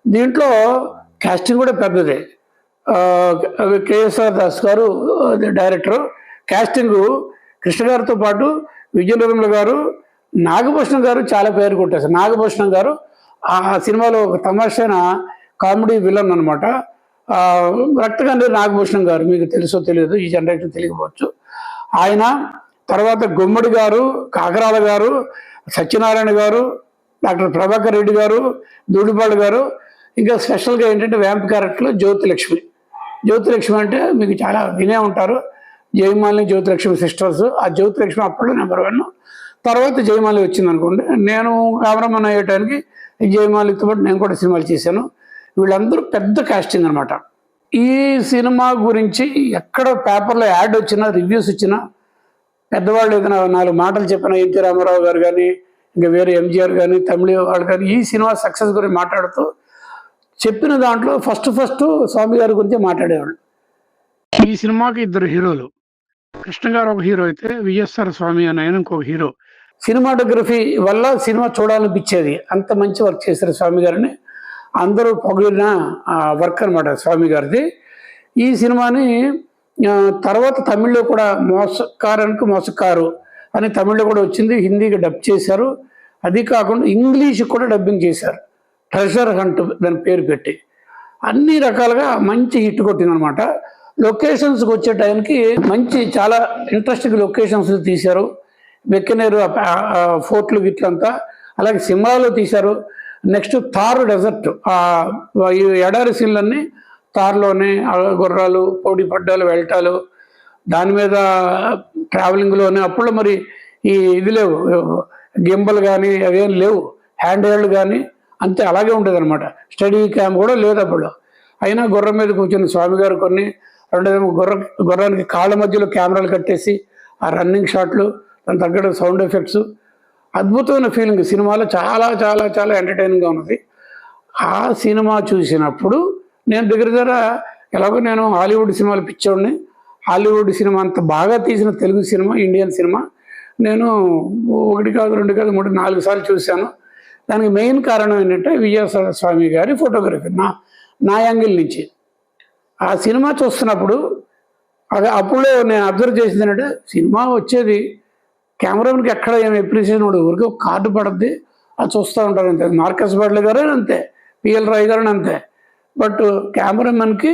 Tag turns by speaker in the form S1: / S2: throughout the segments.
S1: దీంట్లో కాస్టింగ్ కూడా పెద్దదే. కేఎస్ఆర్ దాస్ గారు డైరెక్టరు. కాస్టింగ్ కృష్ణ గారితో పాటు విజయ నిర్మల గారు, నాగభూషణం గారు చాలా పేరు కొట్టేశారు. నాగభూషణం గారు ఆ సినిమాలో ఒక తమాషైన కామెడీ విలన్ అనమాట. రక్తగండి నాగభూషణం గారు మీకు తెలుసో తెలియదు, ఈ జనరేషన్ తెలియకపోవచ్చు. ఆయన తర్వాత గుమ్మడి గారు, కాకరాల గారు, సత్యనారాయణ గారు, డాక్టర్ ప్రభాకర్ రెడ్డి గారు, దూడిపాడు గారు, ఇంకా స్పెషల్గా ఏంటంటే వ్యాంప్ క్యారెక్టర్లో జ్యోతిలక్ష్మి. జ్యోతిలక్ష్మి అంటే మీకు చాలా వినే ఉంటారు. జయమాలిని జ్యోతిలక్ష్మి సిస్టర్స్. ఆ జ్యోతిలక్ష్మి అప్పట్లో నెంబర్ 1. తర్వాత జయమాలి వచ్చింది అనుకోండి. నేను కెమెరామన్ అయ్యేటానికి జయమాలితో పాటు నేను కూడా సినిమాలు చేశాను. వీళ్ళందరూ పెద్ద కాస్టింగ్ అనమాట. ఈ సినిమా గురించి ఎక్కడ పేపర్లో యాడ్ వచ్చినా, రివ్యూస్ ఇచ్చినా, పెద్దవాళ్ళు ఏదైనా 4 మాటలు చెప్పిన ఎన్టీ రామారావు గారు కానీ, ఇంకా వేరే ఎంజీఆర్ కానీ, తమిళ వాళ్ళు కానీ ఈ సినిమా సక్సెస్ గురించి మాట్లాడుతూ చెప్పిన దాంట్లో ఫస్ట్ స్వామి గారి గురించి మాట్లాడేవాళ్ళు. ఈ సినిమాకి 2 హీరోలు. కృష్ణ గారు ఒక హీరో అయితే, విఎస్ఆర్ స్వామి అని ఆయన ఇంకొక హీరో. సినిమాటోగ్రఫీ వల్ల సినిమా చూడాలనిపించేది. అంత మంచి వర్క్ చేశారు స్వామి గారిని. అందరూ పొగిడిన వర్క్ అనమాట స్వామి గారిది. ఈ సినిమాని తర్వాత తమిళ్లో కూడా మోసకారు అని తమిళ్లో కూడా వచ్చింది. హిందీకి డబ్ చేశారు. అది కాకుండా ఇంగ్లీష్ కూడా డబ్బింగ్ చేశారు. ట్రెజర్ హంట్ దాని పేరు పెట్టి అన్ని రకాలుగా మంచి హిట్ కొట్టిందనమాట. లొకేషన్స్కి వచ్చే టైంకి మంచి చాలా ఇంట్రెస్టింగ్ లొకేషన్స్ తీశారు. వెక్కినేరు ఫోర్ట్లు గిట్లంతా, అలాగే సిమ్లాలో తీశారు. నెక్స్ట్ థార్ డెజర్ట్, ఈ ఎడారి సీన్లన్నీ థార్లోనే గుర్రాలు, పోటీ పడ్డాలు, వెళ్ళటాలు, దాని మీద ట్రావెలింగ్లోనే. అప్పుడు మరి ఇది లేవు, గింబల్ కానీ అవేం లేవు, హ్యాండ్ హెల్డ్ కానీ అంతే అలాగే ఉంటుంది అనమాట. స్టడీ క్యామ్ కూడా లేదు అప్పుడు. అయినా గుర్రం మీద కూర్చొని స్వామి గారు కొన్ని రెండేమో గుర్రానికి కాళ్ళ మధ్యలో కెమెరాలు కట్టేసి ఆ రన్నింగ్ షాట్లు, దాని తగ్గట్టు సౌండ్ ఎఫెక్ట్స్, అద్భుతమైన ఫీలింగ్. సినిమాలో చాలా చాలా చాలా ఎంటర్టైనింగ్గా ఉన్నది. ఆ సినిమా చూసినప్పుడు నేను దగ్గర ఎలాగో నేను హాలీవుడ్ సినిమాలు పిచ్చోడిని. హాలీవుడ్ సినిమా అంత బాగా తీసిన తెలుగు సినిమా, ఇండియన్ సినిమా నేను 1 కాదు 2 కాదు 3 4 సార్లు చూశాను. దానికి మెయిన్ కారణం ఏంటంటే విజయసార స్వామి గారి ఫోటోగ్రఫీ. నా యాంగిల్ నుంచి ఆ సినిమా చూస్తున్నప్పుడు అప్పుడు నేను అబ్జర్వ్ చేసింది ఏంటంటే, సినిమా వచ్చేది కెమెరామెన్కి ఎక్కడ ఏమి ఎప్రిసియేషన్ ఉండదు. ఊరికి ఒక కార్డు పడుద్ది, అది చూస్తూ ఉంటారు అంతే. మార్కస్ బర్డ్లే గారు అంతే, పిఎల్ రాయ్ గారు అంతే. బట్ కెమెరామెన్కి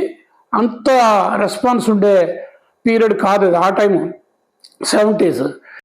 S1: అంత రెస్పాన్స్ ఉండే పీరియడ్ కాదు అది. ఆ టైము 70s.